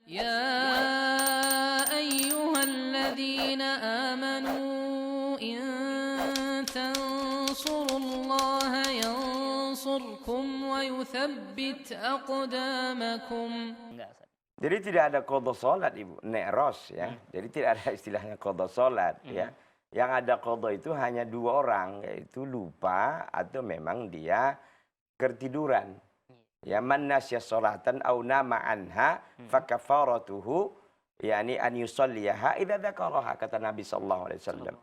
يا أيها الذين آمنوا إن تنصروا الله ينصركم ويثبت أقدامكم. Jadi tidak ada qadha salat Ibu, ne'ros ya. Jadi tidak ada istilahnya qadha salat ya. Yang ada qadha itu hanya dua orang, yaitu lupa atau memang dia ketiduran. Ya, man nasya sholatan aw nama anha fakafaratuhu yani an yusalliyaha idza dzakaraha, kata Nabi sallallahu alaihi wasallam.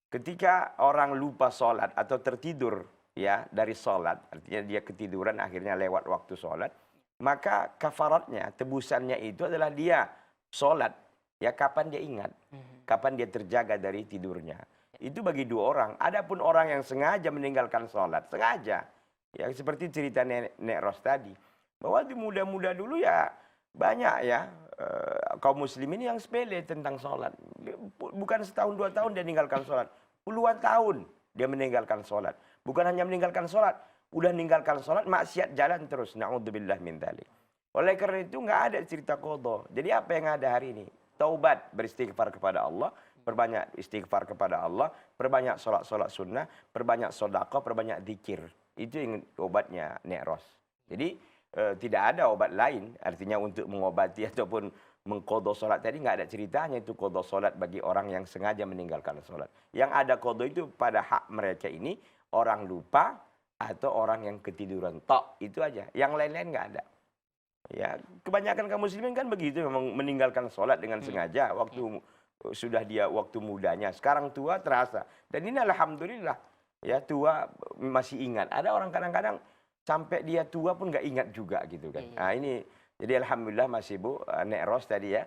Ketika orang lupa salat atau tertidur ya dari salat, artinya dia ketiduran akhirnya lewat waktu salat, maka kafaratnya, tebusannya itu adalah dia salat ya kapan dia ingat, kapan dia terjaga dari tidurnya. Itu bagi dua orang. Adapun orang yang sengaja meninggalkan salat, sengaja ya seperti cerita Nek Ros tadi, bahwa di muda-muda dulu ya banyak ya kaum muslimin yang sepele tentang sholat. Bukan setahun dua tahun dia meninggalkan sholat, puluhan tahun dia meninggalkan sholat. Bukan hanya meninggalkan sholat, udah meninggalkan sholat maksiat jalan terus. Na'udzubillah min dzalik. Oleh karena itu nggak ada cerita qadha. Jadi apa yang ada hari ini? Taubat, beristighfar kepada Allah, perbanyak istighfar kepada Allah, perbanyak sholat-sholat sunnah, perbanyak sedekah, perbanyak zikir. Itu yang obatnya Nek Ros. Jadi tidak ada obat lain, artinya untuk mengobati ataupun mengqadha salat tadi nggak ada ceritanya itu qadha salat bagi orang yang sengaja meninggalkan salat. Yang ada qadha itu pada hak mereka ini orang lupa atau orang yang ketiduran tok, itu aja. Yang lain-lain nggak ada. Ya, kebanyakan kaum muslimin kan begitu, memang meninggalkan salat dengan sengaja waktu sudah dia waktu mudanya. Sekarang tua terasa. Dan ini alhamdulillah ya tua masih ingat. Ada orang kadang-kadang sampai dia tua pun nggak ingat juga gitu kan. Nah ini jadi alhamdulillah masih Bu Nek Ros tadi ya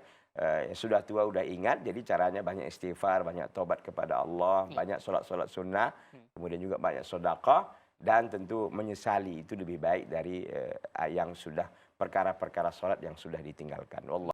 sudah tua udah ingat. Jadi caranya banyak istighfar, banyak tobat kepada Allah, banyak sholat-sholat sunnah, kemudian juga banyak sedekah dan tentu menyesali itu lebih baik dari yang sudah perkara-perkara sholat yang sudah ditinggalkan. Allah.